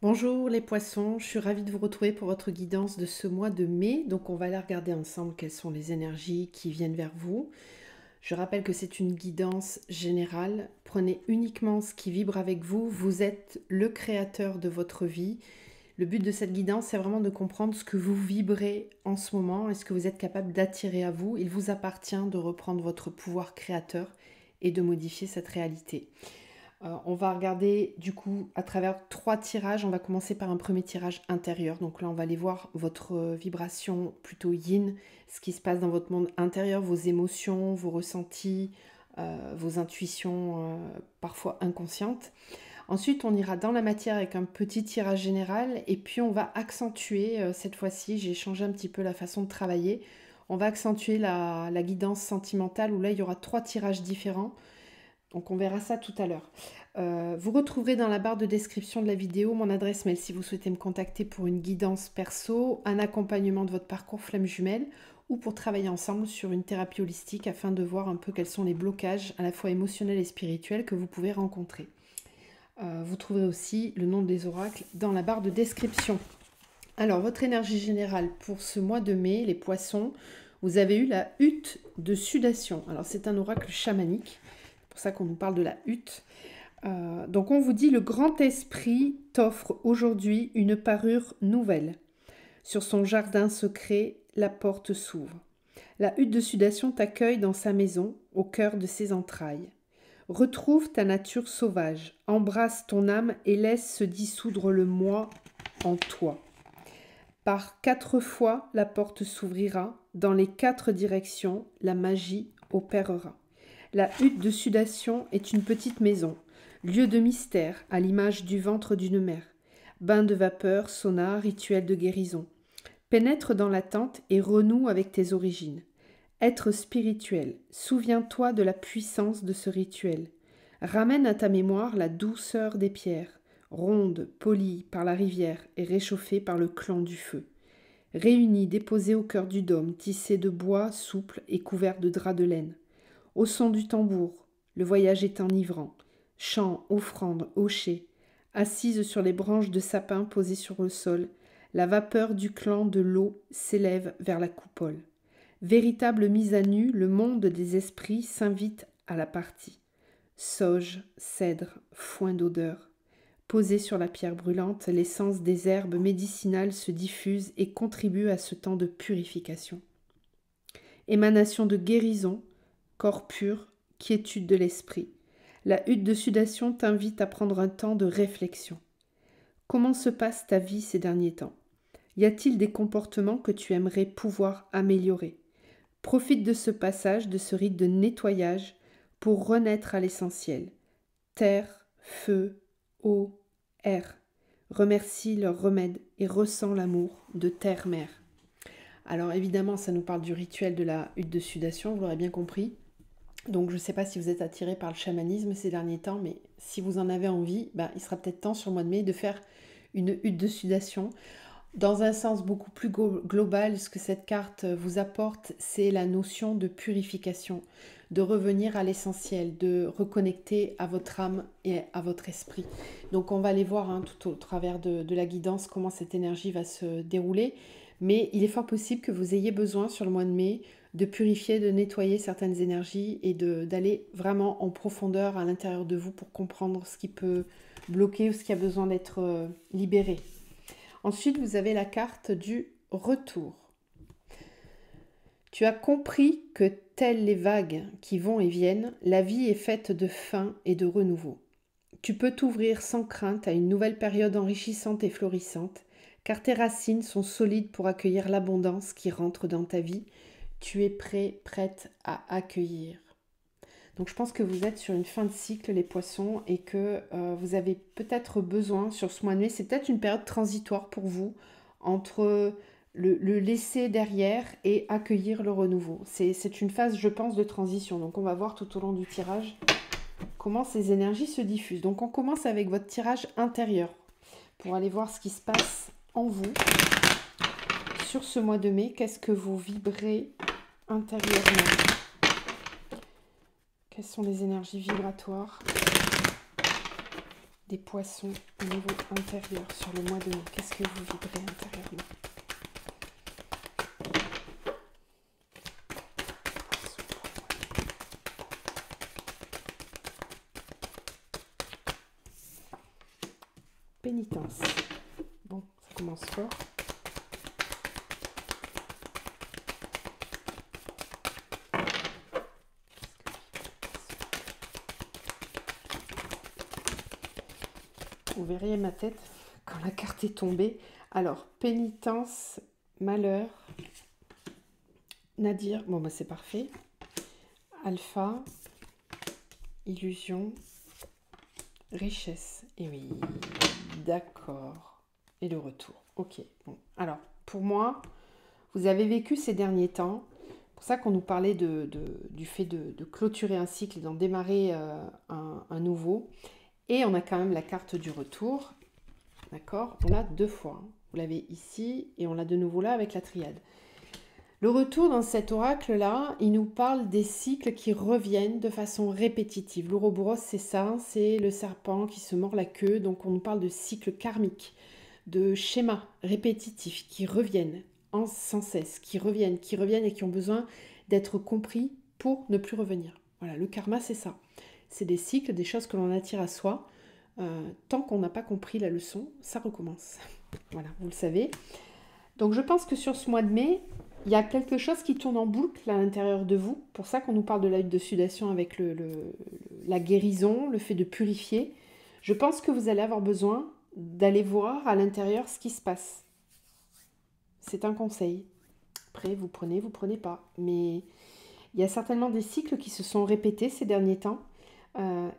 Bonjour les poissons, je suis ravie de vous retrouver pour votre guidance de ce mois de mai. Donc on va aller regarder ensemble quelles sont les énergies qui viennent vers vous. Je rappelle que c'est une guidance générale. Prenez uniquement ce qui vibre avec vous. Vous êtes le créateur de votre vie. Le but de cette guidance, c'est vraiment de comprendre ce que vous vibrez en ce moment et ce que vous êtes capable d'attirer à vous. Il vous appartient de reprendre votre pouvoir créateur et de modifier cette réalité. On va regarder du coup à travers 3 tirages. On va commencer par un premier tirage intérieur. Donc là, on va aller voir votre vibration plutôt yin, ce qui se passe dans votre monde intérieur, vos émotions, vos ressentis, vos intuitions parfois inconscientes. Ensuite, on ira dans la matière avec un petit tirage général et puis on va accentuer, cette fois-ci, j'ai changé un petit peu la façon de travailler. On va accentuer la guidance sentimentale où là, il y aura 3 tirages différents. Donc on verra ça tout à l'heure. Vous retrouverez dans la barre de description de la vidéo mon adresse mail si vous souhaitez me contacter pour une guidance perso, un accompagnement de votre parcours flamme jumelle ou pour travailler ensemble sur une thérapie holistique afin de voir un peu quels sont les blocages à la fois émotionnels et spirituels que vous pouvez rencontrer. Vous trouverez aussi le nom des oracles dans la barre de description. Alors, votre énergie générale pour ce mois de mai, les poissons, vous avez eu la hutte de sudation. Alors, c'est un oracle chamanique, c'est pour ça qu'on nous parle de la hutte. Donc, on vous dit, le grand esprit t'offre aujourd'hui une parure nouvelle. Sur son jardin secret, la porte s'ouvre. La hutte de sudation t'accueille dans sa maison, au cœur de ses entrailles. Retrouve ta nature sauvage, embrasse ton âme et laisse se dissoudre le moi en toi. Par 4 fois, la porte s'ouvrira, dans les 4 directions, la magie opérera. La hutte de sudation est une petite maison, lieu de mystère à l'image du ventre d'une mère. Bain de vapeur, sauna, rituel de guérison. Pénètre dans la tente et renoue avec tes origines. Être spirituel, souviens-toi de la puissance de ce rituel. Ramène à ta mémoire la douceur des pierres, rondes, polies par la rivière et réchauffées par le clan du feu. Réunis, déposés au cœur du dôme, tissés de bois souple et couverts de drap de laine. Au son du tambour, le voyage est enivrant. Chants, offrandes, hochets. Assise sur les branches de sapin posées sur le sol, la vapeur du clan de l'eau s'élève vers la coupole. Véritable mise à nu, le monde des esprits s'invite à la partie. Sauge, cèdre, foin d'odeur. Posé sur la pierre brûlante, l'essence des herbes médicinales se diffuse et contribue à ce temps de purification. Émanation de guérison, corps pur, quiétude de l'esprit. La hutte de sudation t'invite à prendre un temps de réflexion. Comment se passe ta vie ces derniers temps? Y a-t-il des comportements que tu aimerais pouvoir améliorer? Profite de ce passage, de ce rite de nettoyage pour renaître à l'essentiel. Terre, feu, eau, air. Remercie leur remède et ressens l'amour de terre-mère. Alors évidemment, ça nous parle du rituel de la hutte de sudation, vous l'aurez bien compris. Donc je ne sais pas si vous êtes attiré par le chamanisme ces derniers temps, mais si vous en avez envie, il sera peut-être temps sur le mois de mai de faire une hutte de sudation. Dans un sens beaucoup plus global, ce que cette carte vous apporte, c'est la notion de purification, de revenir à l'essentiel, de reconnecter à votre âme et à votre esprit. Donc on va aller voir tout au travers de la guidance comment cette énergie va se dérouler. Mais il est fort possible que vous ayez besoin sur le mois de mai de purifier, de nettoyer certaines énergies et d'aller vraiment en profondeur à l'intérieur de vous pour comprendre ce qui peut bloquer ou ce qui a besoin d'être libéré. Ensuite, vous avez la carte du retour. Tu as compris que, telles les vagues qui vont et viennent, la vie est faite de fin et de renouveau. Tu peux t'ouvrir sans crainte à une nouvelle période enrichissante et florissante, car tes racines sont solides pour accueillir l'abondance qui rentre dans ta vie. Tu es prêt, prête à accueillir. Donc je pense que vous êtes sur une fin de cycle, les poissons, et que vous avez peut-être besoin sur ce mois de mai, c'est peut-être une période transitoire pour vous, entre le laisser derrière et accueillir le renouveau. C'est une phase, je pense, de transition. Donc on va voir tout au long du tirage comment ces énergies se diffusent. Donc on commence avec votre tirage intérieur, pour aller voir ce qui se passe en vous. Sur ce mois de mai, qu'est-ce que vous vibrez intérieurement ? Quelles sont les énergies vibratoires des poissons au niveau intérieur sur le mois de mai. Qu'est-ce que vous vibrez intérieurement? Pénitence. Bon, ça commence fort. Vous verriez ma tête quand la carte est tombée. Alors, pénitence, malheur, Nadir, bon bah c'est parfait. Alpha, illusion, richesse. Et oui, d'accord. Et le retour. Ok, bon. Alors, pour moi, vous avez vécu ces derniers temps. C'est pour ça qu'on nous parlait du fait de clôturer un cycle et d'en démarrer un nouveau. Et on a quand même la carte du retour. D'accord? On l'a 2 fois. Vous l'avez ici et on l'a de nouveau là avec la triade. Le retour dans cet oracle-là, il nous parle des cycles qui reviennent de façon répétitive. L'Ouroboros, c'est ça, c'est le serpent qui se mord la queue. Donc on nous parle de cycles karmiques, de schémas répétitifs qui reviennent sans cesse, qui reviennent et qui ont besoin d'être compris pour ne plus revenir. Voilà, le karma, c'est ça. C'est des cycles, des choses que l'on attire à soi. Tant qu'on n'a pas compris la leçon, ça recommence. Voilà, vous le savez. Donc je pense que sur ce mois de mai, il y a quelque chose qui tourne en boucle à l'intérieur de vous. Pour ça qu'on nous parle de la lutte de sudation avec la guérison, le fait de purifier. Je pense que vous allez avoir besoin d'aller voir à l'intérieur ce qui se passe. C'est un conseil. Après, vous prenez pas. Mais il y a certainement des cycles qui se sont répétés ces derniers temps.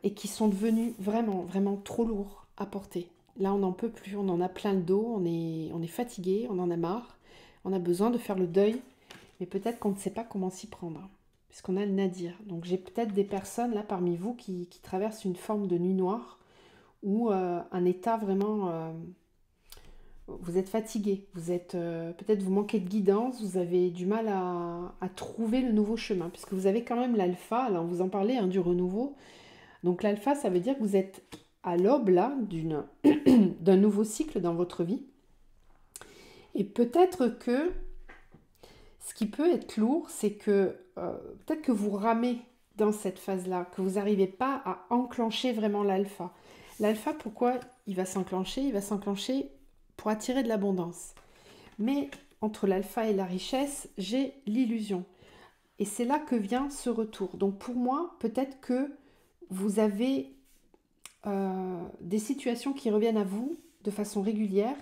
Et qui sont devenus vraiment, vraiment trop lourds à porter. Là, on n'en peut plus, on en a plein le dos, on est fatigué, on en a marre, on a besoin de faire le deuil, mais peut-être qu'on ne sait pas comment s'y prendre, puisqu'on a le nadir. Donc j'ai peut-être des personnes là parmi vous qui traversent une forme de nuit noire, ou un état vraiment... vous êtes fatigué, vous êtes peut-être vous manquez de guidance, vous avez du mal à trouver le nouveau chemin, puisque vous avez quand même l'alpha, alors vous en parlez du renouveau. Donc l'alpha, ça veut dire que vous êtes à l'aube là d'un nouveau cycle dans votre vie. Et peut-être que ce qui peut être lourd, c'est que peut-être que vous ramez dans cette phase-là, que vous n'arrivez pas à enclencher vraiment l'alpha. L'alpha, pourquoi il va s'enclencher? Il va s'enclencher pour attirer de l'abondance. Mais entre l'alpha et la richesse, j'ai l'illusion. Et c'est là que vient ce retour. Donc pour moi, peut-être que vous avez des situations qui reviennent à vous de façon régulière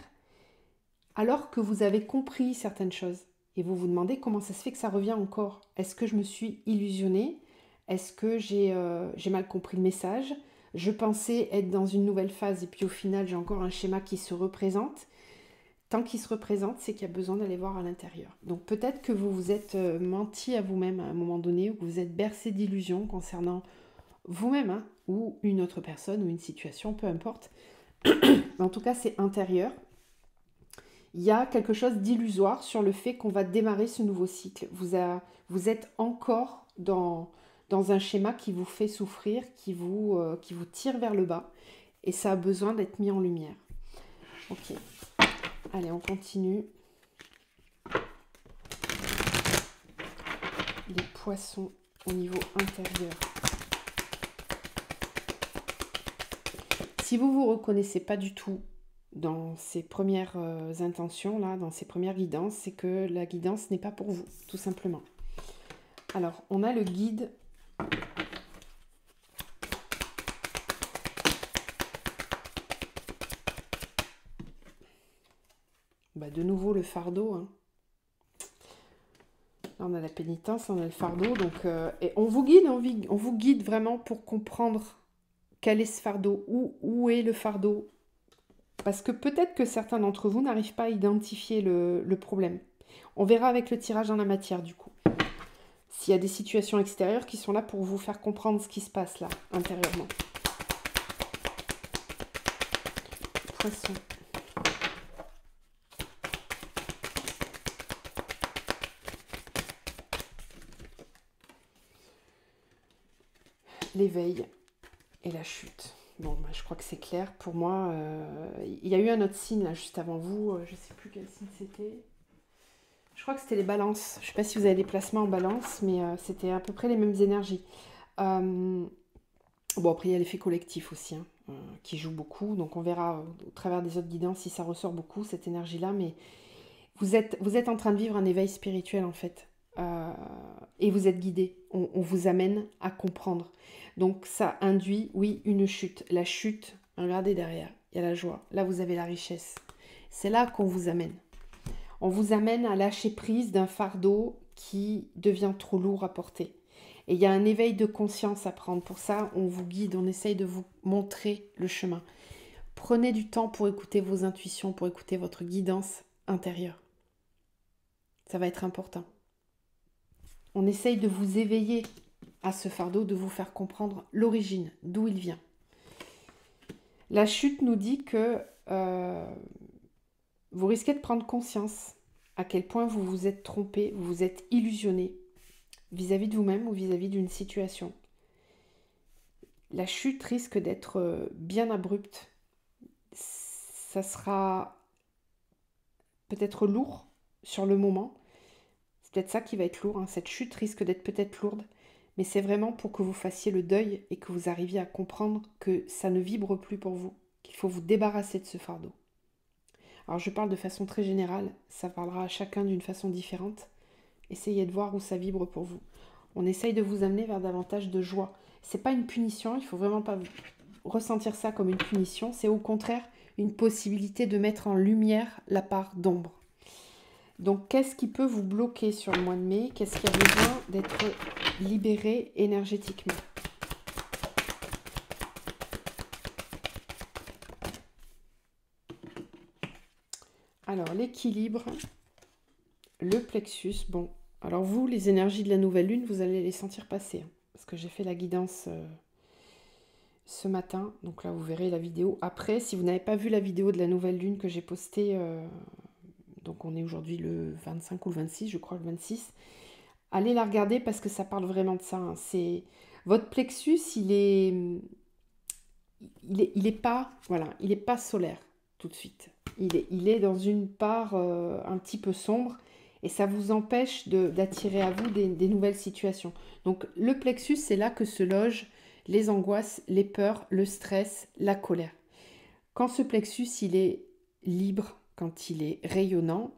alors que vous avez compris certaines choses. Et vous vous demandez comment ça se fait que ça revient encore. Est-ce que je me suis illusionnée? Est-ce que j'ai mal compris le message? Je pensais être dans une nouvelle phase et puis au final j'ai encore un schéma qui se représente. Tant qu'il se représente, c'est qu'il y a besoin d'aller voir à l'intérieur. Donc peut-être que vous vous êtes menti à vous-même à un moment donné, ou que vous êtes bercé d'illusions concernant vous-même, ou une autre personne, ou une situation, peu importe. Mais en tout cas, c'est intérieur. Il y a quelque chose d'illusoire sur le fait qu'on va démarrer ce nouveau cycle. Vous êtes encore dans un schéma qui vous fait souffrir, qui vous tire vers le bas. Et ça a besoin d'être mis en lumière. Ok. Allez, on continue. Les poissons au niveau intérieur. Si vous ne vous reconnaissez pas du tout dans ces premières intentions, là, dans ces premières guidances, c'est que la guidance n'est pas pour vous, tout simplement. Alors, on a le guide. De nouveau, le fardeau. Là, on a la pénitence, on a le fardeau. Donc, et on vous guide vraiment pour comprendre quel est ce fardeau, où est le fardeau. Parce que peut-être que certains d'entre vous n'arrivent pas à identifier le problème. On verra avec le tirage dans la matière, du coup. S'il y a des situations extérieures qui sont là pour vous faire comprendre ce qui se passe là, intérieurement. Poisson. L'éveil et la chute. Bon, bah, je crois que c'est clair. Pour moi, il y a eu un autre signe là juste avant vous. Je ne sais plus quel signe c'était. Je crois que c'était les balances. Je ne sais pas si vous avez des placements en balance, mais c'était à peu près les mêmes énergies. Euh, bon, après, il y a l'effet collectif aussi, hein, qui joue beaucoup. Donc, on verra au travers des autres guidances si ça ressort beaucoup, cette énergie-là. Mais vous êtes en train de vivre un éveil spirituel, en fait. Et vous êtes guidé. On vous amène à comprendre. Donc, ça induit, oui, une chute. La chute, regardez derrière, il y a la joie. Là, vous avez la richesse. C'est là qu'on vous amène. On vous amène à lâcher prise d'un fardeau qui devient trop lourd à porter. Et il y a un éveil de conscience à prendre. Pour ça, on vous guide, on essaye de vous montrer le chemin. Prenez du temps pour écouter vos intuitions, pour écouter votre guidance intérieure. Ça va être important. On essaye de vous éveiller à ce fardeau, de vous faire comprendre l'origine, d'où il vient. La chute nous dit que vous risquez de prendre conscience à quel point vous vous êtes trompé, vous vous êtes illusionné vis-à-vis de vous-même ou vis-à-vis d'une situation. La chute risque d'être bien abrupte. Ça sera peut-être lourd sur le moment. C'est peut-être ça qui va être lourd, hein. Cette chute risque d'être peut-être lourde, mais c'est vraiment pour que vous fassiez le deuil et que vous arriviez à comprendre que ça ne vibre plus pour vous, qu'il faut vous débarrasser de ce fardeau. Alors je parle de façon très générale, ça parlera à chacun d'une façon différente. Essayez de voir où ça vibre pour vous. On essaye de vous amener vers davantage de joie. C'est pas une punition, il faut vraiment pas ressentir ça comme une punition, c'est au contraire une possibilité de mettre en lumière la part d'ombre. Donc qu'est-ce qui peut vous bloquer sur le mois de mai? Qu'est-ce qui a besoin d'être libéré énergétiquement? Alors l'équilibre, le plexus, bon, alors vous, les énergies de la nouvelle lune, vous allez les sentir passer, hein, parce que j'ai fait la guidance ce matin, donc là vous verrez la vidéo. Après, si vous n'avez pas vu la vidéo de la nouvelle lune que j'ai postée, donc on est aujourd'hui le 25 ou le 26, je crois le 26, allez la regarder parce que ça parle vraiment de ça, hein. C'est votre plexus, il est pas, voilà, il est pas solaire tout de suite. Il est dans une part un petit peu sombre et ça vous empêche d'attirer à vous des nouvelles situations. Donc le plexus, c'est là que se logent les angoisses, les peurs, le stress, la colère. Quand ce plexus, il est libre, quand il est rayonnant,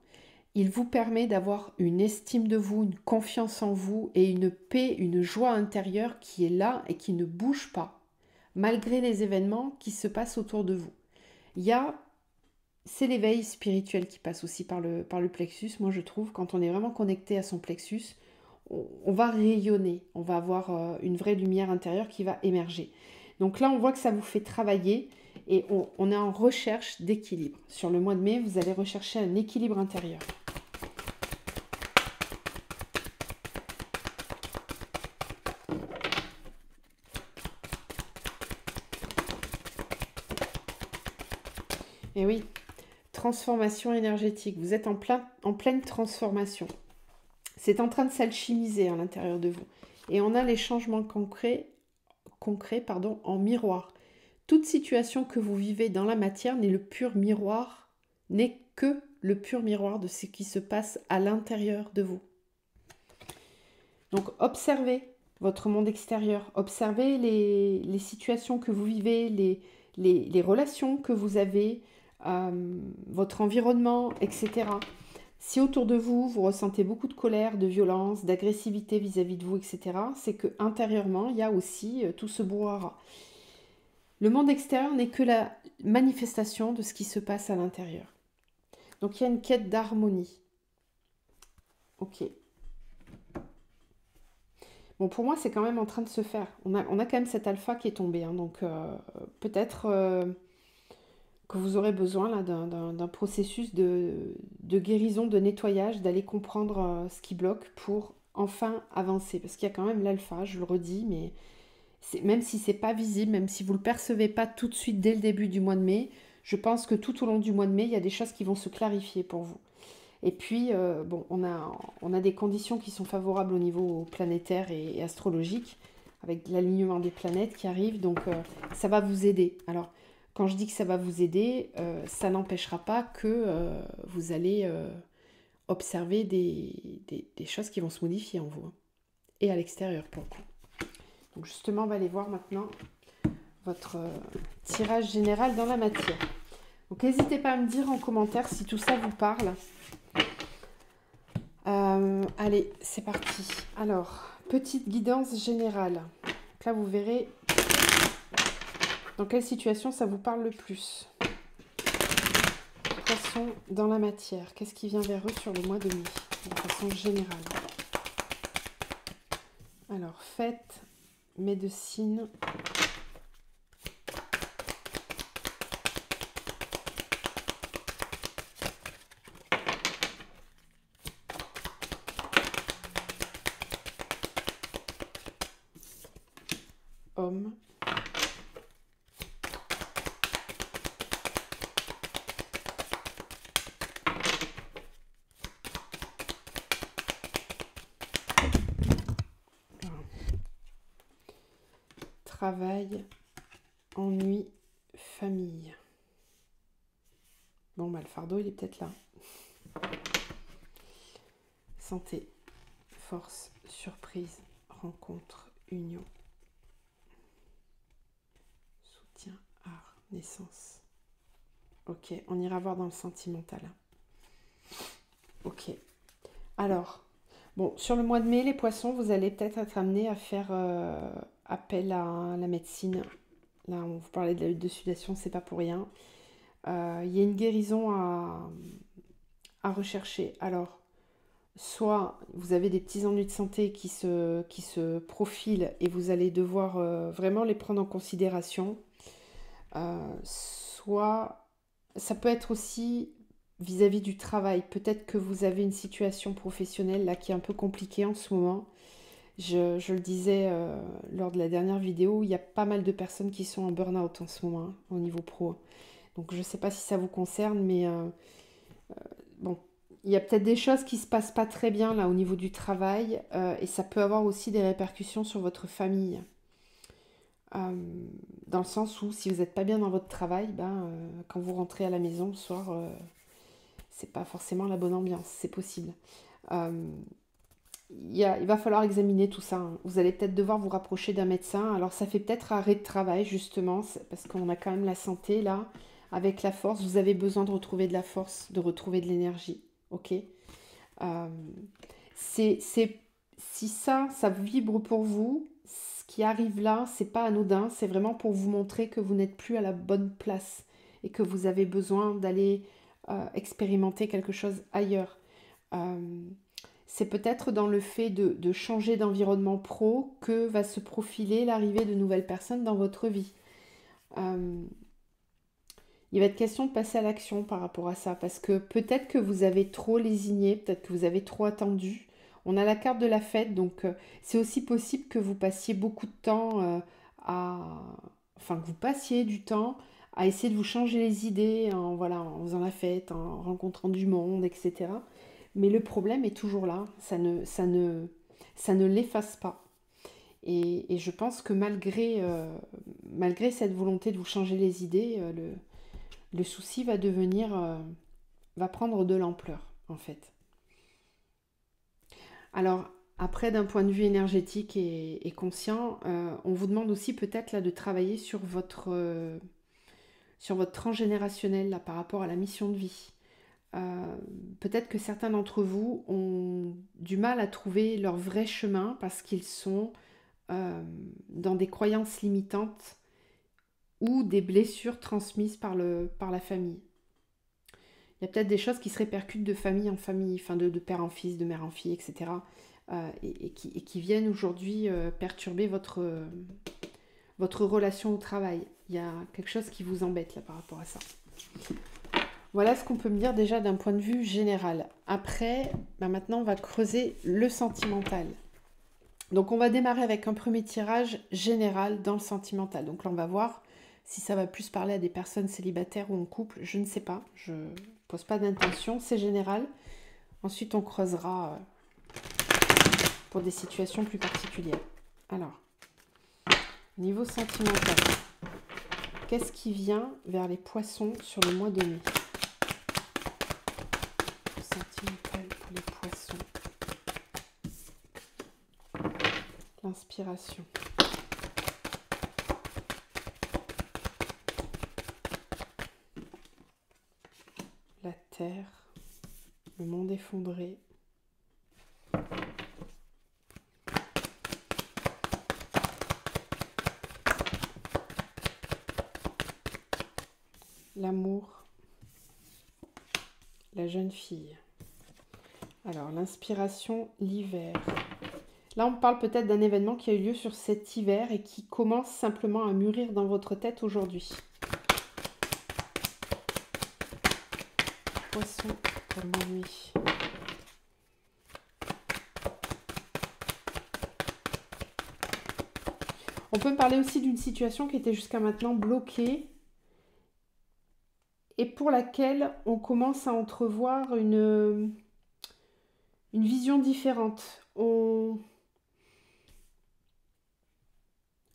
il vous permet d'avoir une estime de vous, une confiance en vous et une paix, une joie intérieure qui est là et qui ne bouge pas, malgré les événements qui se passent autour de vous. C'est l'éveil spirituel qui passe aussi par le plexus. Moi, je trouve, quand on est vraiment connecté à son plexus, on va rayonner, on va avoir une vraie lumière intérieure qui va émerger. Donc là, on voit que ça vous fait travailler et on est en recherche d'équilibre. Sur le mois de mai, vous allez rechercher un équilibre intérieur. Et oui, transformation énergétique. Vous êtes en pleine transformation. C'est en train de s'alchimiser à l'intérieur de vous. Et on a les changements concrets en miroir. Toute situation que vous vivez dans la matière n'est que le pur miroir de ce qui se passe à l'intérieur de vous. Donc observez votre monde extérieur, observez les situations que vous vivez, les relations que vous avez, votre environnement, etc. Si autour de vous, vous ressentez beaucoup de colère, de violence, d'agressivité vis-à-vis de vous, etc., c'est que intérieurement, il y a aussi tout ce brouhaha. Le monde extérieur n'est que la manifestation de ce qui se passe à l'intérieur. Donc il y a une quête d'harmonie. Ok. Bon, pour moi, c'est quand même en train de se faire. On a quand même cet alpha qui est tombé, hein, donc peut-être que vous aurez besoin là d'un processus de guérison, de nettoyage, d'aller comprendre ce qui bloque pour enfin avancer. Parce qu'il y a quand même l'alpha, je le redis, mais même si c'est pas visible, même si vous ne le percevez pas tout de suite dès le début du mois de mai, je pense que tout au long du mois de mai, il y a des choses qui vont se clarifier pour vous. Et puis, bon, on a des conditions qui sont favorables au niveau planétaire et astrologique. avec l'alignement des planètes qui arrive, donc ça va vous aider. Alors, quand je dis que ça va vous aider, ça n'empêchera pas que vous allez observer des choses qui vont se modifier en vous, hein, et à l'extérieur pour le coup. Donc justement, on va aller voir maintenant votre tirage général dans la matière. Donc n'hésitez pas à me dire en commentaire si tout ça vous parle. Allez, c'est parti. Alors, petite guidance générale. Donc là, vous verrez dans quelle situation ça vous parle le plus. Poisson dans la matière. Qu'est-ce qui vient vers eux sur le mois de mai, de façon générale? Alors, fête, médecine. Homme. Travail, ennui, famille. Bon, bah, le fardeau, il est peut-être là. Santé, force, surprise, rencontre, union. Soutien, art, naissance. Ok, on ira voir dans le sentimental. Ok. Alors, bon, sur le mois de mai, les poissons, vous allez peut-être être amenés à faire appel à la médecine. Là, on vous parlait de la lutte de sudation, c'est pas pour rien. Il y a une guérison à rechercher. Alors, soit vous avez des petits ennuis de santé qui se profilent et vous allez devoir vraiment les prendre en considération. Soit ça peut être aussi vis-à-vis du travail. Peut-être que vous avez une situation professionnelle là qui est un peu compliquée en ce moment. Je le disais lors de la dernière vidéo, il y a pas mal de personnes qui sont en burn-out en ce moment, hein, au niveau pro. Donc je ne sais pas si ça vous concerne, mais bon, il y a peut-être des choses qui ne se passent pas très bien là au niveau du travail, et ça peut avoir aussi des répercussions sur votre famille. Dans le sens où si vous n'êtes pas bien dans votre travail, quand vous rentrez à la maison le soir, c'est pas forcément la bonne ambiance, c'est possible. Il va falloir examiner tout ça, hein. Vous allez peut-être devoir vous rapprocher d'un médecin. Alors ça fait peut-être arrêt de travail justement, parce qu'on a quand même la santé là, avec la force. Vous avez besoin de retrouver de la force, de retrouver de l'énergie, ok. Si ça vibre pour vous, ce qui arrive là, c'est pas anodin, c'est vraiment pour vous montrer que vous n'êtes plus à la bonne place et que vous avez besoin d'aller expérimenter quelque chose ailleurs. C'est peut-être dans le fait de changer d'environnement pro que va se profiler l'arrivée de nouvelles personnes dans votre vie. Il va être question de passer à l'action par rapport à ça, parce que peut-être que vous avez trop lésigné, peut-être que vous avez trop attendu. On a la carte de la fête, donc c'est aussi possible que vous passiez beaucoup de temps que vous passiez du temps à essayer de vous changer les idées en faisant la fête, en rencontrant du monde, etc. Mais le problème est toujours là, ça ne l'efface pas. Et je pense que malgré cette volonté de vous changer les idées, le souci va prendre de l'ampleur, en fait. Alors, après, d'un point de vue énergétique et conscient, on vous demande aussi peut-être là de travailler sur votre transgénérationnel là, par rapport à la mission de vie. Peut-être que certains d'entre vous ont du mal à trouver leur vrai chemin parce qu'ils sont dans des croyances limitantes ou des blessures transmises par la famille. Il y a peut-être des choses qui se répercutent de famille en famille, enfin de père en fils, de mère en fille, etc. Et qui viennent aujourd'hui perturber votre relation au travail. Il y a quelque chose qui vous embête là par rapport à ça. Voilà ce qu'on peut me dire déjà d'un point de vue général. Après, maintenant on va creuser le sentimental. Donc on va démarrer avec un premier tirage général dans le sentimental. Donc là on va voir si ça va plus parler à des personnes célibataires ou en couple, je ne sais pas. Je ne pose pas d'intention, c'est général. Ensuite on creusera pour des situations plus particulières. Alors, Niveau sentimental, qu'est-ce qui vient vers les poissons sur le mois de mai? Sentimental pour les poissons. L'inspiration. La terre. Le monde effondré. L'amour, la jeune fille. Alors, l'inspiration, l'hiver. Là, on parle peut-être d'un événement qui a eu lieu sur cet hiver et qui commence simplement à mûrir dans votre tête aujourd'hui. Poisson pour la nuit. On peut parler aussi d'une situation qui était jusqu'à maintenant bloquée et pour laquelle on commence à entrevoir une vision différente.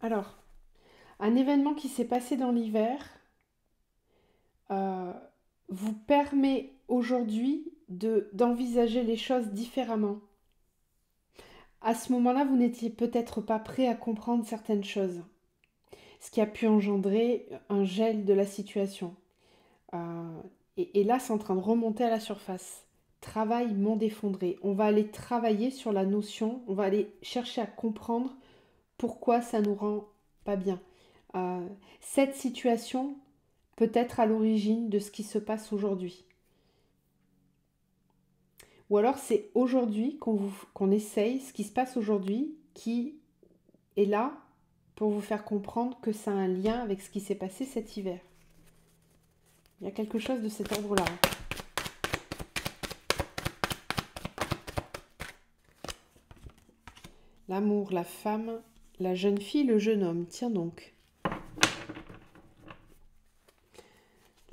Alors, un événement qui s'est passé dans l'hiver vous permet aujourd'hui d'envisager les choses différemment. À ce moment-là, vous n'étiez peut-être pas prêt à comprendre certaines choses, ce qui a pu engendrer un gel de la situation. Et là, c'est en train de remonter à la surface. Travail, monde effondré. On va aller travailler sur la notion, on va aller chercher à comprendre pourquoi ça nous rend pas bien. Cette situation peut être à l'origine de ce qui se passe aujourd'hui. Ou alors c'est aujourd'hui qu'on essaye, ce qui se passe aujourd'hui, qui est là pour vous faire comprendre que ça a un lien avec ce qui s'est passé cet hiver. Il y a quelque chose de cet ordre-là. L'amour, la femme, la jeune fille, le jeune homme. Tiens donc.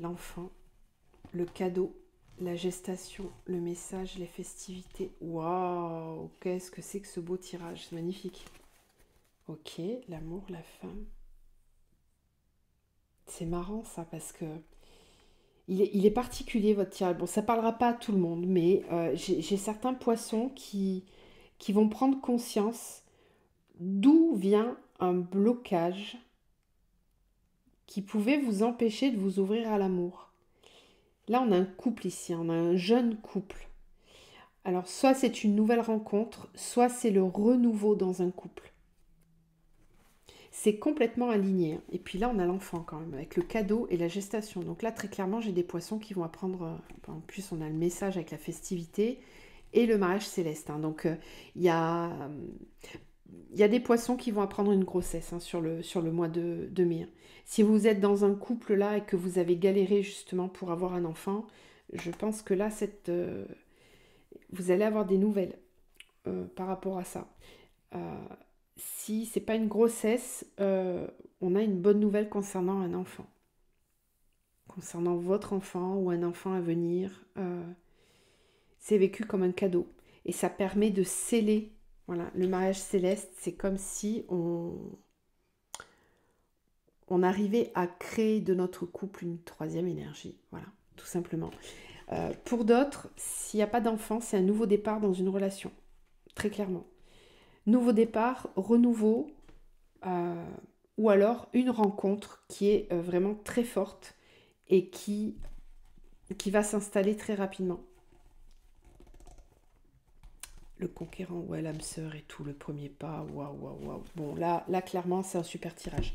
L'enfant, le cadeau, la gestation, le message, les festivités. Waouh, qu'est-ce que c'est que ce beau tirage, c'est magnifique. Ok, l'amour, la femme. C'est marrant ça parce que il est particulier votre tirage. Bon, ça parlera pas à tout le monde, mais j'ai certains poissons qui vont prendre conscience d'où vient un blocage qui pouvait vous empêcher de vous ouvrir à l'amour. Là, on a un couple ici, on a un jeune couple. Alors, soit c'est une nouvelle rencontre, soit c'est le renouveau dans un couple. C'est complètement aligné. Et puis là, on a l'enfant quand même, avec le cadeau et la gestation. Donc là, très clairement, j'ai des poissons qui vont apprendre... En plus, on a le message avec la festivité et le mariage céleste. Donc, il y a des poissons qui vont apprendre une grossesse sur le mois de mai. Si vous êtes dans un couple là et que vous avez galéré justement pour avoir un enfant, je pense que là, vous allez avoir des nouvelles par rapport à ça. Si c'est pas une grossesse, on a une bonne nouvelle concernant un enfant. Concernant votre enfant ou un enfant à venir, c'est vécu comme un cadeau. Et ça permet de sceller. Voilà, le mariage céleste, c'est comme si on arrivait à créer de notre couple une troisième énergie. Voilà, tout simplement. Pour d'autres, s'il n'y a pas d'enfant, c'est un nouveau départ dans une relation. Très clairement. Nouveau départ, renouveau, ou alors une rencontre qui est vraiment très forte et qui va s'installer très rapidement. Le conquérant, ouais, l'âme sœur et tout, le premier pas, waouh, waouh, waouh. Bon, là, clairement, c'est un super tirage.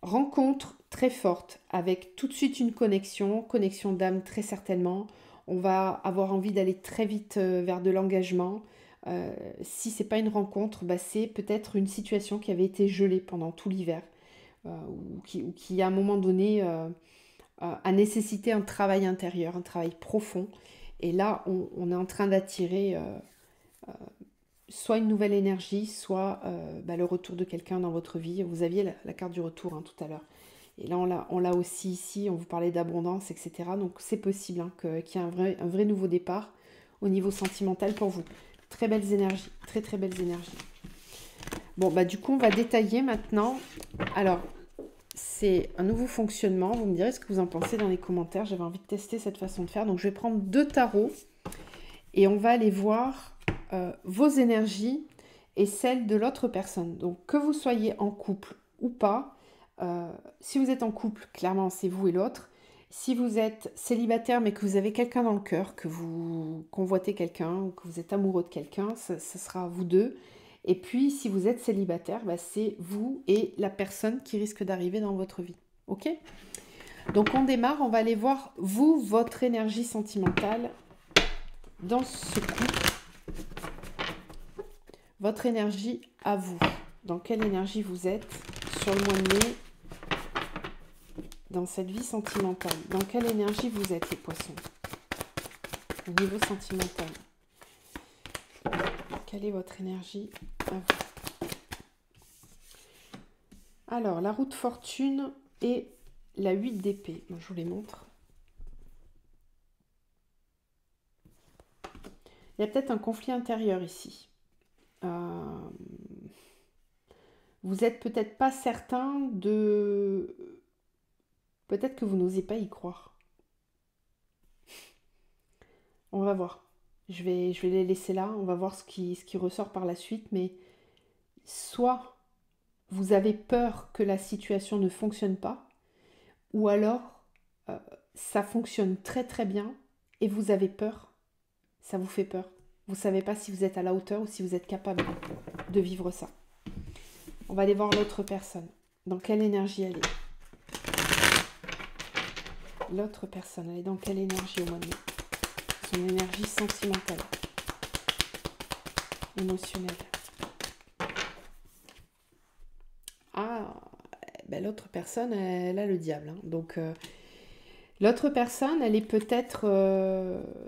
Rencontre très forte, avec tout de suite une connexion d'âme très certainement. On va avoir envie d'aller très vite vers de l'engagement. Si c'est pas une rencontre, c'est peut-être une situation qui avait été gelée pendant tout l'hiver ou qui à un moment donné a nécessité un travail intérieur, un travail profond. Et là, on est en train d'attirer soit une nouvelle énergie, soit le retour de quelqu'un dans votre vie. Vous aviez la carte du retour tout à l'heure. Et là, on l'a aussi ici, on vous parlait d'abondance, etc. Donc c'est possible qu'il y ait un vrai nouveau départ au niveau sentimental pour vous. Très belles énergies, très très belles énergies. Bon, bah du coup, on va détailler maintenant. Alors, c'est un nouveau fonctionnement. Vous me direz ce que vous en pensez dans les commentaires. J'avais envie de tester cette façon de faire. Donc, je vais prendre 2 tarots et on va aller voir vos énergies et celles de l'autre personne. Donc, que vous soyez en couple ou pas, si vous êtes en couple, clairement, c'est vous et l'autre. Si vous êtes célibataire mais que vous avez quelqu'un dans le cœur, que vous convoitez quelqu'un ou que vous êtes amoureux de quelqu'un, ce sera vous deux. Et puis, si vous êtes célibataire, bah, c'est vous et la personne qui risque d'arriver dans votre vie. Ok? Donc, on démarre. On va aller voir, vous, votre énergie sentimentale dans ce couple. Votre énergie à vous. Dans quelle énergie vous êtes sur le mois de mai, dans cette vie sentimentale? Dans quelle énergie vous êtes, les poissons? Au niveau sentimental. Quelle est votre énergie à vous? Alors, la roue de fortune et la 8 d'épée. Je vous les montre. Il y a peut-être un conflit intérieur ici. Vous n'êtes peut-être pas certain de... Peut-être que vous n'osez pas y croire. On va voir. Je vais les laisser là. On va voir ce qui ressort par la suite. Mais soit vous avez peur que la situation ne fonctionne pas, ou alors ça fonctionne très très bien et vous avez peur. Ça vous fait peur. Vous ne savez pas si vous êtes à la hauteur ou si vous êtes capable de vivre ça. On va aller voir l'autre personne. Dans quelle énergie elle est? L'autre personne, elle est dans quelle énergie au mois de mai? Son énergie sentimentale, émotionnelle. Ah, ben l'autre personne, elle a le diable. Hein. Donc, l'autre personne, elle est peut-être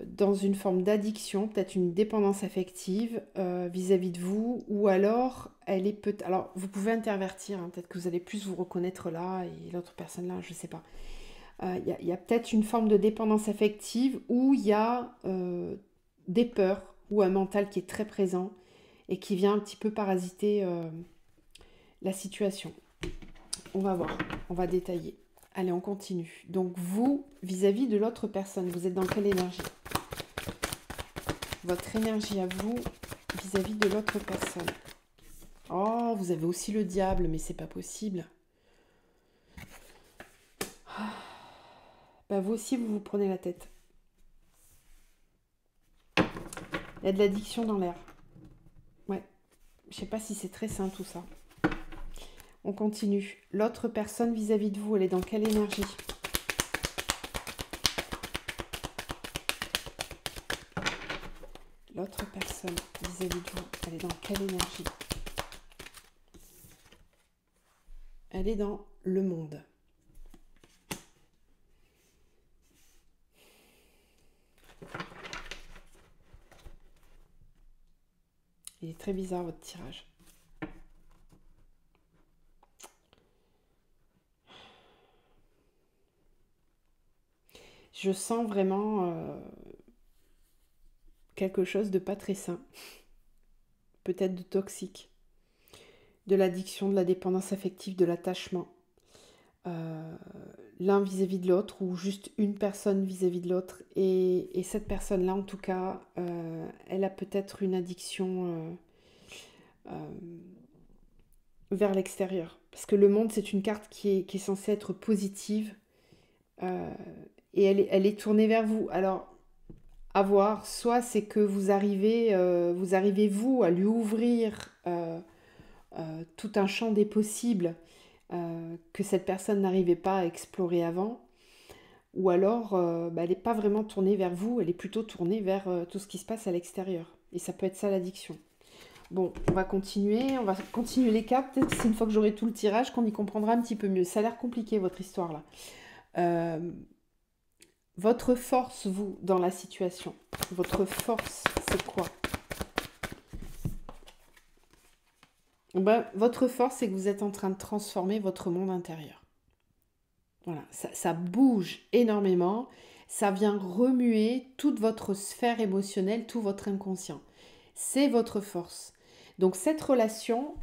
dans une forme d'addiction, peut-être une dépendance affective vis-à-vis de vous, ou alors elle est peut-être... Alors, vous pouvez intervertir, hein, peut-être que vous allez plus vous reconnaître là, et l'autre personne là, je ne sais pas. Y a peut-être une forme de dépendance affective où il y a des peurs ou un mental qui est très présent et qui vient un petit peu parasiter la situation. On va voir, on va détailler. Allez, on continue. Donc vous, vis-à-vis de l'autre personne, vous êtes dans quelle énergie? Votre énergie à vous, vis-à-vis de l'autre personne. Oh, vous avez aussi le diable, mais c'est pas possible. Bah vous aussi, vous vous prenez la tête. Il y a de l'addiction dans l'air. Ouais. Je sais pas si c'est très sain tout ça. On continue. L'autre personne vis-à-vis de vous, elle est dans quelle énergie? L'autre personne vis-à-vis de vous, elle est dans quelle énergie? Elle est dans le monde. Il est très bizarre votre tirage. Je sens vraiment quelque chose de pas très sain. Peut-être de toxique. De l'addiction, de la dépendance affective, de l'attachement. L'un vis-à-vis de l'autre ou juste une personne vis-à-vis de l'autre. Et cette personne-là, en tout cas, elle a peut-être une addiction vers l'extérieur. Parce que le monde, c'est une carte qui est censée être positive et elle est tournée vers vous. Alors, à voir, soit c'est que vous arrivez, vous, à lui ouvrir tout un champ des possibles que cette personne n'arrivait pas à explorer avant, ou alors elle n'est pas vraiment tournée vers vous, elle est plutôt tournée vers tout ce qui se passe à l'extérieur. Et ça peut être ça l'addiction. Bon, on va continuer les cartes. Peut-être que c'est une fois que j'aurai tout le tirage qu'on y comprendra un petit peu mieux. Ça a l'air compliqué votre histoire là. Votre force, vous, dans la situation, votre force, c'est quoi? Votre force, c'est que vous êtes en train de transformer votre monde intérieur. Voilà, ça bouge énormément, ça vient remuer toute votre sphère émotionnelle, tout votre inconscient. C'est votre force. Donc cette relation,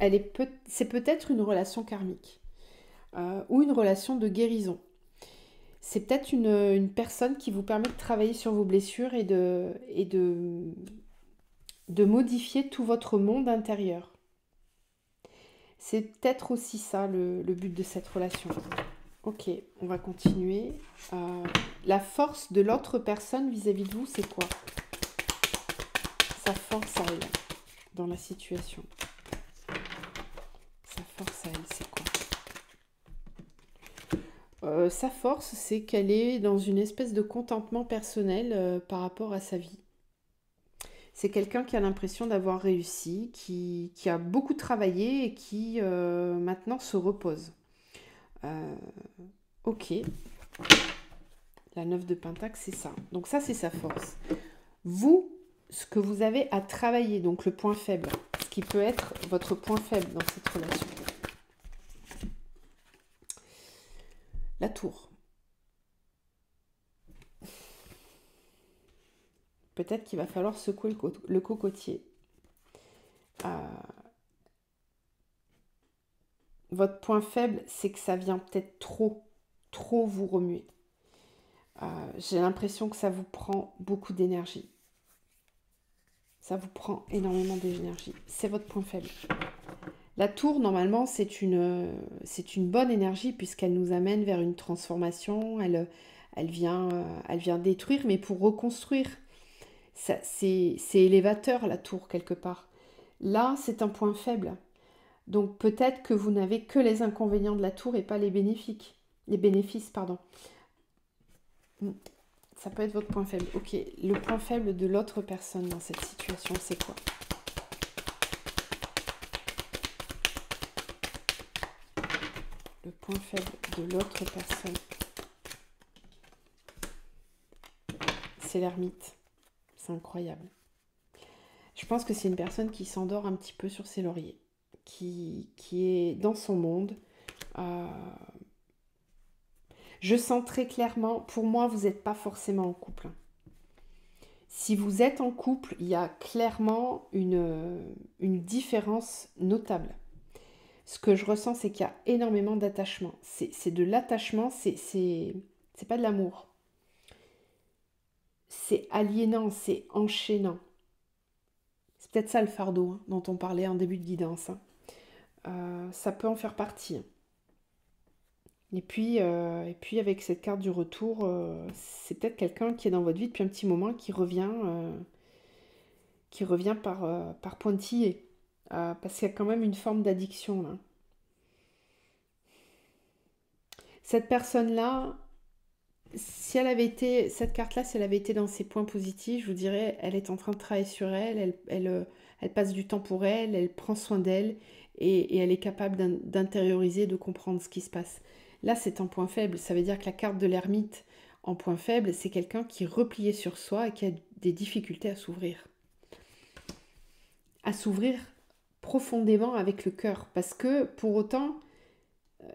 c'est peut-être une relation karmique ou une relation de guérison. C'est peut-être une personne qui vous permet de travailler sur vos blessures et de modifier tout votre monde intérieur. C'est peut-être aussi ça le but de cette relation. Ok, on va continuer. La force de l'autre personne vis-à-vis de vous, c'est quoi? Sa force à elle dans la situation. Sa force à elle, c'est quoi? Sa force, c'est qu'elle est dans une espèce de contentement personnel par rapport à sa vie. C'est quelqu'un qui a l'impression d'avoir réussi, qui a beaucoup travaillé et qui maintenant se repose. Ok, la 9 de Pentacle, c'est ça. Donc ça, c'est sa force. Vous, ce que vous avez à travailler, donc le point faible, ce qui peut être votre point faible dans cette relation. La tour. Peut-être qu'il va falloir secouer le cocotier. Votre point faible, c'est que ça vient peut-être trop vous remuer. J'ai l'impression que ça vous prend beaucoup d'énergie. Ça vous prend énormément d'énergie. C'est votre point faible. La tour, normalement, c'est une bonne énergie puisqu'elle nous amène vers une transformation. Elle vient détruire, mais pour reconstruire. C'est élévateur, la tour, quelque part. Là, c'est un point faible. Donc peut-être que vous n'avez que les inconvénients de la tour et pas les bénéfices. Les bénéfices, pardon. Ça peut être votre point faible. Ok, le point faible de l'autre personne dans cette situation, c'est quoi? Le point faible de l'autre personne, c'est l'ermite. C'est incroyable. Je pense que c'est une personne qui s'endort un petit peu sur ses lauriers, qui est dans son monde. Je sens très clairement, pour moi, vous n'êtes pas forcément en couple. Si vous êtes en couple, il y a clairement une différence notable. Ce que je ressens, c'est qu'il y a énormément d'attachement. C'est de l'attachement, c'est pas de l'amour. C'est aliénant, c'est enchaînant. C'est peut-être ça le fardeau dont on parlait en début de guidance. Ça peut en faire partie. Et puis avec cette carte du retour, c'est peut-être quelqu'un qui est dans votre vie depuis un petit moment, qui revient par pointillé. Parce qu'il y a quand même une forme d'addiction là. Cette personne-là, si elle avait été, cette carte-là, si elle avait été dans ses points positifs, je vous dirais, elle est en train de travailler sur elle passe du temps pour elle prend soin d'elle et elle est capable d'intérioriser, de comprendre ce qui se passe. Là, c'est un point faible. Ça veut dire que la carte de l'ermite en point faible, c'est quelqu'un qui est replié sur soi et qui a des difficultés à s'ouvrir. À s'ouvrir profondément avec le cœur. Parce que, pour autant,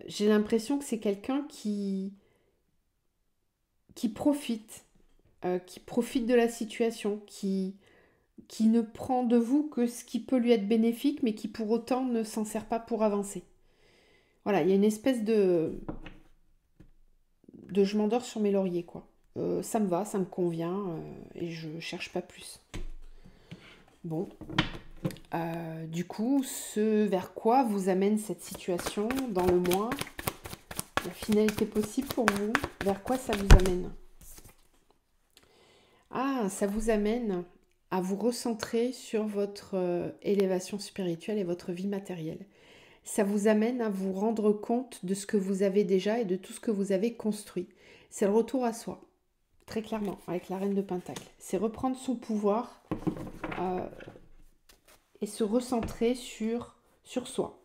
j'ai l'impression que c'est quelqu'un qui profite de la situation, qui ne prend de vous que ce qui peut lui être bénéfique, mais qui pour autant ne s'en sert pas pour avancer. Voilà, il y a une espèce de je m'endors sur mes lauriers, quoi. Ça me va, ça me convient, et je cherche pas plus. Bon. Du coup, ce vers quoi vous amène cette situation dans le mois, la finalité possible pour vous, vers quoi ça vous amène? Ah, ça vous amène à vous recentrer sur votre élévation spirituelle et votre vie matérielle. Ça vous amène à vous rendre compte de ce que vous avez déjà et de tout ce que vous avez construit. C'est le retour à soi, très clairement, avec la reine de Pentacle. C'est reprendre son pouvoir et se recentrer sur soi.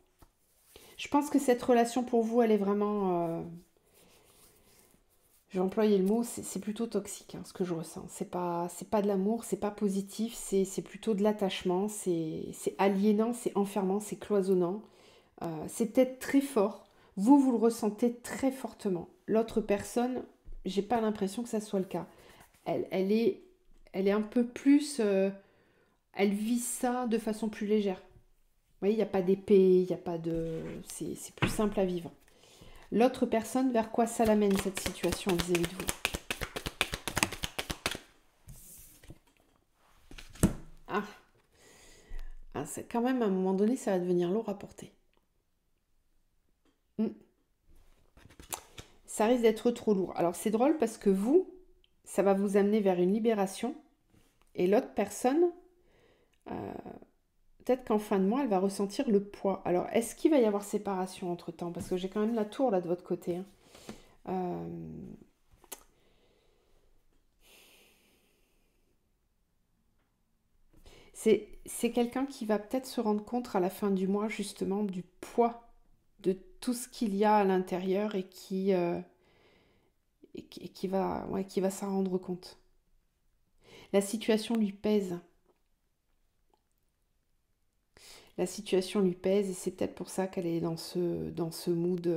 Je pense que cette relation pour vous, elle est vraiment... je vais employer le mot, c'est plutôt toxique, ce que je ressens. C'est pas de l'amour, c'est pas positif, c'est plutôt de l'attachement, c'est aliénant, c'est enfermant, c'est cloisonnant. C'est peut-être très fort. Vous le ressentez très fortement. L'autre personne, j'ai pas l'impression que ça soit le cas. Elle est un peu plus... elle vit ça de façon plus légère. voyez, il n'y a pas d'épée, il n'y a pas de... C'est plus simple à vivre. L'autre personne, vers quoi ça l'amène cette situation vis-à-vis de vous? Ah, ah c'est quand même, à un moment donné, ça va devenir lourd à porter. Ça risque d'être trop lourd. Alors, c'est drôle parce que vous, ça va vous amener vers une libération. Et l'autre personne, peut-être qu'en fin de mois, elle va ressentir le poids. Alors, est-ce qu'il va y avoir séparation entre-temps? Parce que j'ai quand même la tour là de votre côté. Hein. C'est quelqu'un qui va peut-être se rendre compte à la fin du mois, justement, du poids de tout ce qu'il y a à l'intérieur et qui va, ouais, qui va s'en rendre compte. La situation lui pèse. La situation lui pèse et c'est peut-être pour ça qu'elle est dans ce mood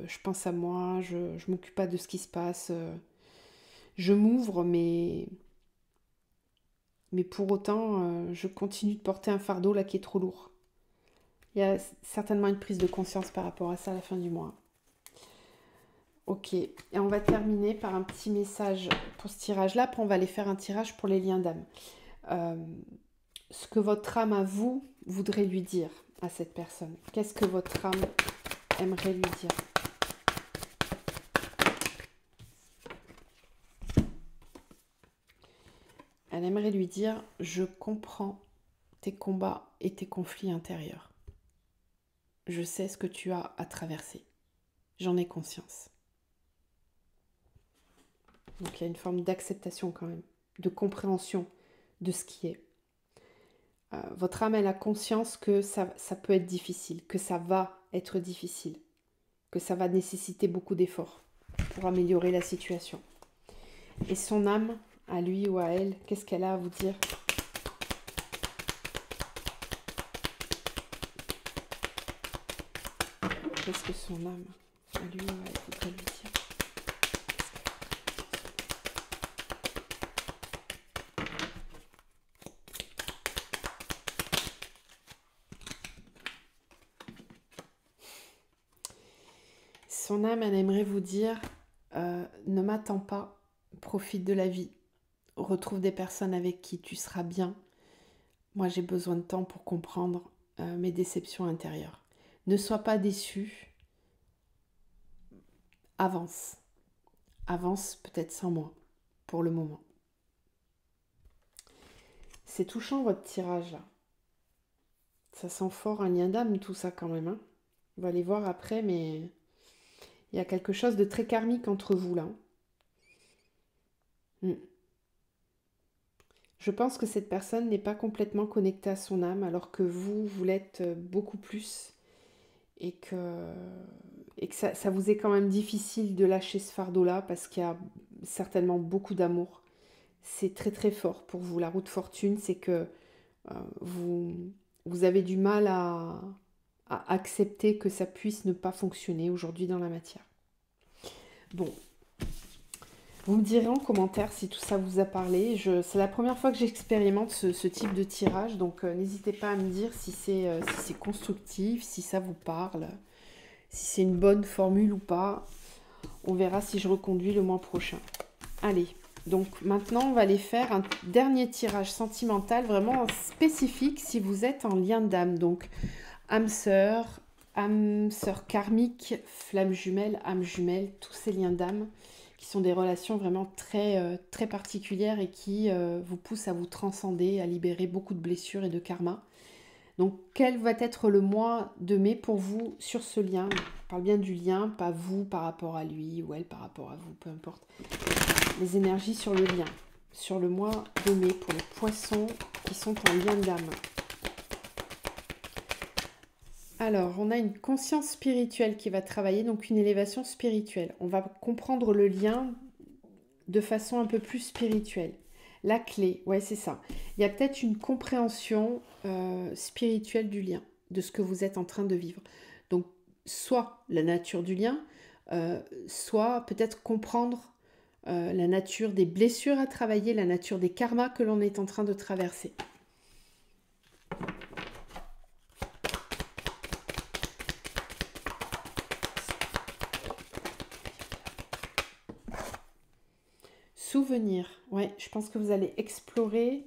je pense à moi, je m'occupe pas de ce qui se passe, je m'ouvre mais pour autant je continue de porter un fardeau là qui est trop lourd. Il y a certainement une prise de conscience par rapport à ça à la fin du mois. Ok, et on va terminer par un petit message pour ce tirage-là. Après, on va aller faire un tirage pour les liens d'âme. Ce que votre âme à vous voudrait lui dire à cette personne. Qu'est-ce que votre âme aimerait lui dire? Elle aimerait lui dire « Je comprends tes combats et tes conflits intérieurs. Je sais ce que tu as à traverser. J'en ai conscience. » Donc il y a une forme d'acceptation quand même, de compréhension de ce qui est. Votre âme, elle a conscience que ça peut être difficile, que ça va être difficile, que ça va nécessiter beaucoup d'efforts pour améliorer la situation. Et son âme, à lui ou à elle, qu'est-ce qu'elle a à vous dire? Qu'est-ce que son âme, à lui ou à elle, voudrait lui dire? Son âme, elle aimerait vous dire ne m'attends pas, profite de la vie, retrouve des personnes avec qui tu seras bien. Moi, j'ai besoin de temps pour comprendre mes déceptions intérieures. Ne sois pas déçu, avance. Avance peut-être sans moi, pour le moment. C'est touchant votre tirage là. Ça sent fort un lien d'âme tout ça quand même. Hein. On va aller voir après, mais il y a quelque chose de très karmique entre vous là. Je pense que cette personne n'est pas complètement connectée à son âme, alors que vous l'êtes beaucoup plus. Et que ça vous est quand même difficile de lâcher ce fardeau-là, parce qu'il y a certainement beaucoup d'amour. C'est très très fort pour vous. La roue de fortune, c'est que vous avez du mal à accepter que ça puisse ne pas fonctionner aujourd'hui dans la matière. Bon, vous me direz en commentaire si tout ça vous a parlé. C'est la première fois que j'expérimente ce type de tirage, donc n'hésitez pas à me dire si c'est constructif, si ça vous parle, si c'est une bonne formule ou pas. On verra si je reconduis le mois prochain. Allez, donc maintenant on va aller faire un dernier tirage sentimental vraiment spécifique si vous êtes en lien d'âme. Donc âme sœur karmique, flamme jumelle, âme jumelle, tous ces liens d'âme qui sont des relations vraiment très, très particulières et qui vous poussent à vous transcender, à libérer beaucoup de blessures et de karma. Donc, quel va être le mois de mai pour vous sur ce lien? Je parle bien du lien, pas vous par rapport à lui ou elle par rapport à vous, peu importe. Les énergies sur le lien, sur le mois de mai pour les poissons qui sont en lien d'âme. Alors, on a une conscience spirituelle qui va travailler, donc une élévation spirituelle. On va comprendre le lien de façon un peu plus spirituelle. La clé, ouais, c'est ça. Il y a peut-être une compréhension spirituelle du lien, de ce que vous êtes en train de vivre. Donc, soit la nature du lien, soit peut-être comprendre la nature des blessures à travailler, la nature des karmas que l'on est en train de traverser. souvenirs. Ouais, je pense que vous allez explorer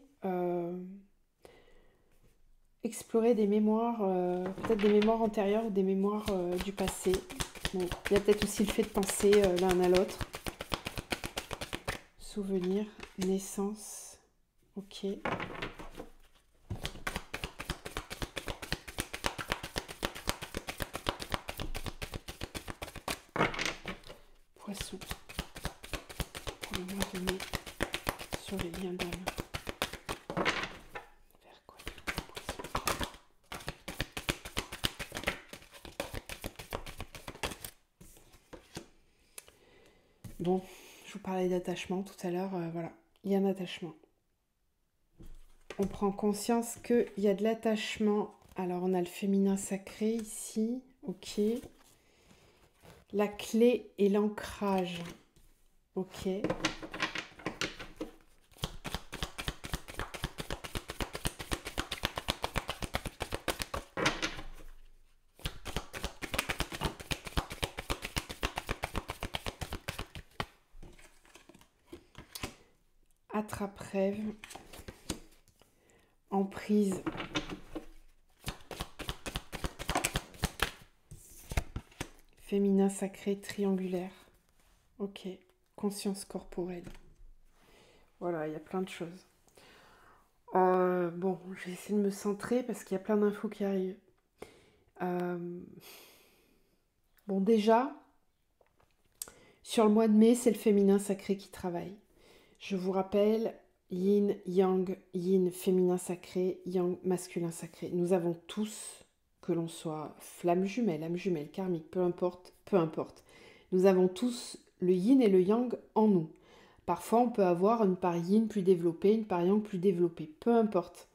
des mémoires, peut-être des mémoires antérieures ou des mémoires du passé. Bon, il y a peut-être aussi le fait de penser l'un à l'autre. Souvenirs, naissance, ok. Poisson, pour le mois de mai, sur les liens d'âme. Vers quoi, poisson. Bon, je vous parlais d'attachement tout à l'heure, voilà, il y a un attachement. On prend conscience qu'il y a de l'attachement. Alors, on a le féminin sacré ici, ok. La clé et l'ancrage, ok. Attrape-rêve, emprise, féminin sacré triangulaire, ok, conscience corporelle. Voilà, il y a plein de choses. Bon, je vais essayer de me centrer parce qu'il y a plein d'infos qui arrivent. Bon, déjà, sur le mois de mai, c'est le féminin sacré qui travaille. Je vous rappelle, yin, yang, féminin sacré, yang, masculin sacré. Nous avons tous, que l'on soit flamme jumelle, âme jumelle, karmique, peu importe, nous avons tous le yin et le yang en nous. Parfois, on peut avoir une part yin plus développée, une part yang plus développée, peu importe.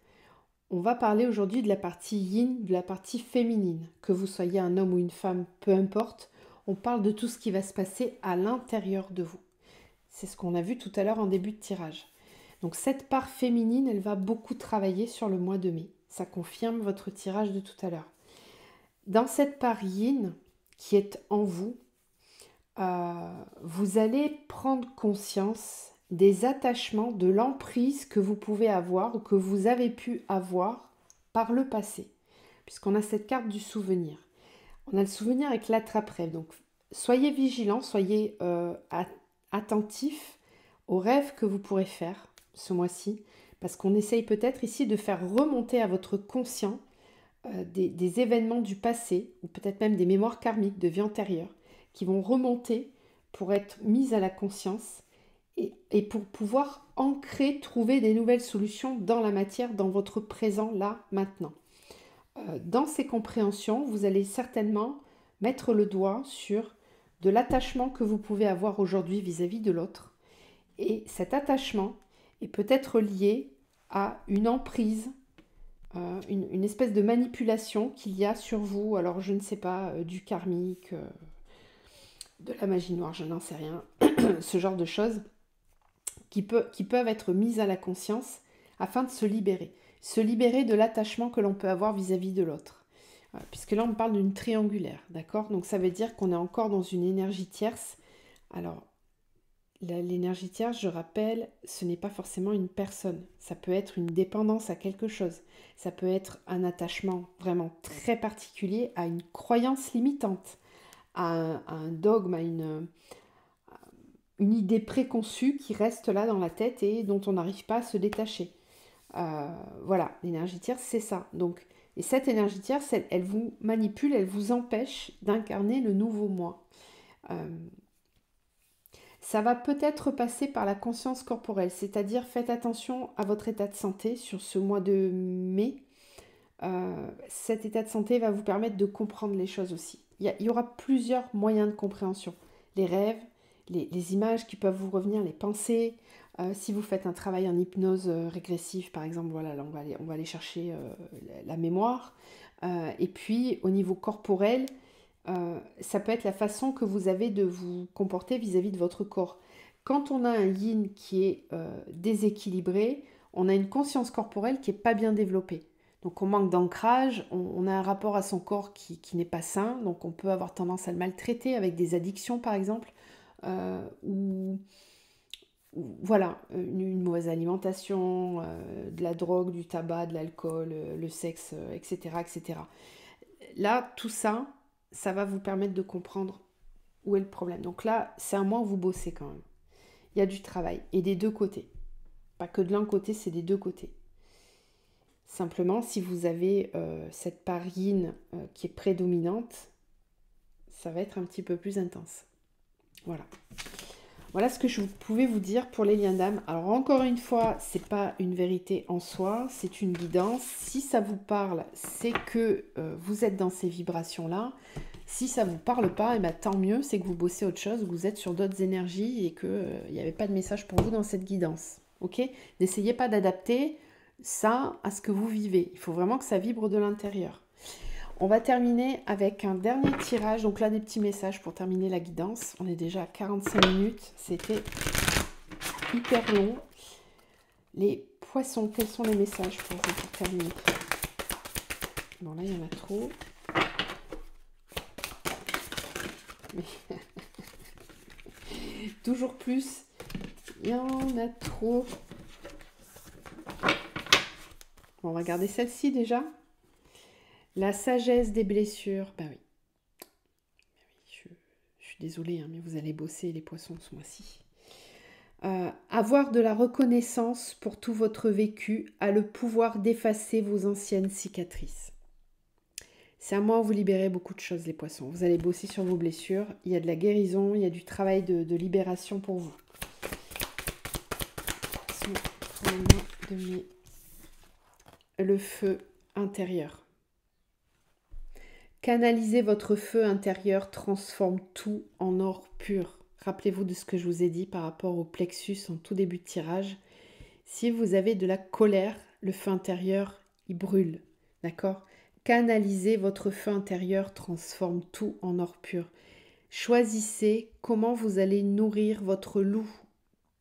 On va parler aujourd'hui de la partie yin, de la partie féminine. Que vous soyez un homme ou une femme, peu importe, on parle de tout ce qui va se passer à l'intérieur de vous. C'est ce qu'on a vu tout à l'heure en début de tirage. Donc cette part féminine, elle va beaucoup travailler sur le mois de mai. Ça confirme votre tirage de tout à l'heure. Dans cette part yin qui est en vous, vous allez prendre conscience des attachements, de l'emprise que vous pouvez avoir ou que vous avez pu avoir par le passé. Puisqu'on a cette carte du souvenir. On a le souvenir avec l'attrape-rêve. Donc soyez vigilants, soyez attentifs aux rêves que vous pourrez faire ce mois-ci. Parce qu'on essaye peut-être ici de faire remonter à votre conscient des événements du passé, ou peut-être même des mémoires karmiques de vie antérieure, qui vont remonter pour être mises à la conscience et pour pouvoir ancrer, trouver des nouvelles solutions dans la matière, dans votre présent, là, maintenant. Dans ces compréhensions, vous allez certainement mettre le doigt sur de l'attachement que vous pouvez avoir aujourd'hui vis-à-vis de l'autre. Et cet attachement est peut-être lié à une emprise, une espèce de manipulation qu'il y a sur vous. Alors je ne sais pas, du karmique, de la magie noire, je n'en sais rien. Ce genre de choses qui peuvent être mises à la conscience afin de se libérer de l'attachement que l'on peut avoir vis-à-vis de l'autre. Puisque là, on parle d'une triangulaire, d'accord? Donc ça veut dire qu'on est encore dans une énergie tierce. Alors, l'énergie tierce, je rappelle, ce n'est pas forcément une personne. Ça peut être une dépendance à quelque chose. Ça peut être un attachement vraiment très particulier à une croyance limitante, à un dogme, à une idée préconçue qui reste là dans la tête et dont on n'arrive pas à se détacher. Voilà, l'énergie tierce, c'est ça. Donc, et cette énergie tierce, elle vous manipule, elle vous empêche d'incarner le nouveau moi. Ça va peut-être passer par la conscience corporelle, c'est-à-dire faites attention à votre état de santé sur ce mois de mai. Cet état de santé va vous permettre de comprendre les choses aussi. Il y aura plusieurs moyens de compréhension. Les rêves, les images qui peuvent vous revenir, les pensées. Si vous faites un travail en hypnose régressive, par exemple, voilà, là, on va aller chercher la mémoire. Et puis, au niveau corporel, ça peut être la façon que vous avez de vous comporter vis-à-vis de votre corps. Quand on a un yin qui est déséquilibré, on a une conscience corporelle qui n'est pas bien développée. Donc on manque d'ancrage, on a un rapport à son corps qui n'est pas sain, donc on peut avoir tendance à le maltraiter avec des addictions par exemple, ou voilà, une mauvaise alimentation, de la drogue, du tabac, de l'alcool, le sexe, etc., etc. Là, tout ça, ça va vous permettre de comprendre où est le problème. Donc là, c'est un mois où vous bossez quand même. Il y a du travail, et des deux côtés. Pas que de l'un côté, c'est des deux côtés. Simplement, si vous avez cette part yin qui est prédominante, ça va être un petit peu plus intense. Voilà. Voilà ce que je pouvais vous dire pour les liens d'âme. Alors encore une fois, c'est pas une vérité en soi, c'est une guidance. Si ça vous parle, c'est que vous êtes dans ces vibrations-là. Si ça vous parle pas, et ben, tant mieux, c'est que vous bossez autre chose, que vous êtes sur d'autres énergies et qu'il n'y avait pas de message pour vous dans cette guidance. Ok? N'essayez pas d'adapter ça à ce que vous vivez. Il faut vraiment que ça vibre de l'intérieur. On va terminer avec un dernier tirage. Donc là, des petits messages pour terminer la guidance. On est déjà à 45 minutes. C'était hyper long. Les poissons, quels sont les messages pour vous pour terminer? Bon, là, il y en a trop. Mais toujours plus. Il y en a trop. Bon, on va garder celle-ci déjà. La sagesse des blessures. Ben oui. Je suis désolée, hein, mais vous allez bosser les poissons ce mois-ci. Avoir de la reconnaissance pour tout votre vécu a le pouvoir d'effacer vos anciennes cicatrices. C'est un mois où vous libérez beaucoup de choses, les poissons. Vous allez bosser sur vos blessures. Il y a de la guérison, il y a du travail de libération pour vous. Pour le mois de mai. Le feu intérieur. Canaliser votre feu intérieur transforme tout en or pur. Rappelez-vous de ce que je vous ai dit par rapport au plexus en tout début de tirage. Si vous avez de la colère, le feu intérieur, il brûle. D'accord? Canaliser votre feu intérieur transforme tout en or pur. Choisissez comment vous allez nourrir votre loup,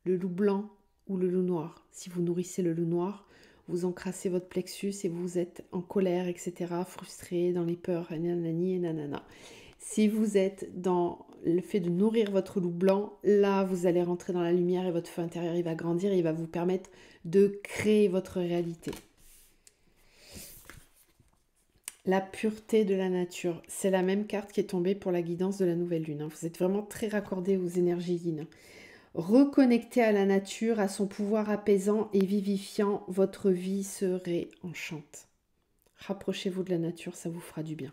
le loup blanc ou le loup noir. Si vous nourrissez le loup noir, vous encrassez votre plexus et vous êtes en colère, etc., frustré, dans les peurs, nanani et nanana. Si vous êtes dans le fait de nourrir votre loup blanc, là, vous allez rentrer dans la lumière et votre feu intérieur, il va grandir et il va vous permettre de créer votre réalité. La pureté de la nature, c'est la même carte qui est tombée pour la guidance de la nouvelle lune. Vous êtes vraiment très raccordé aux énergies yin. Reconnecter à la nature, à son pouvoir apaisant et vivifiant, votre vie se réenchante. Rapprochez-vous de la nature, ça vous fera du bien.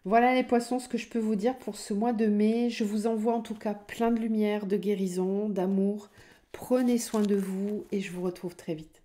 Voilà les poissons, ce que je peux vous dire pour ce mois de mai. Je vous envoie en tout cas plein de lumière, de guérison, d'amour. Prenez soin de vous et je vous retrouve très vite.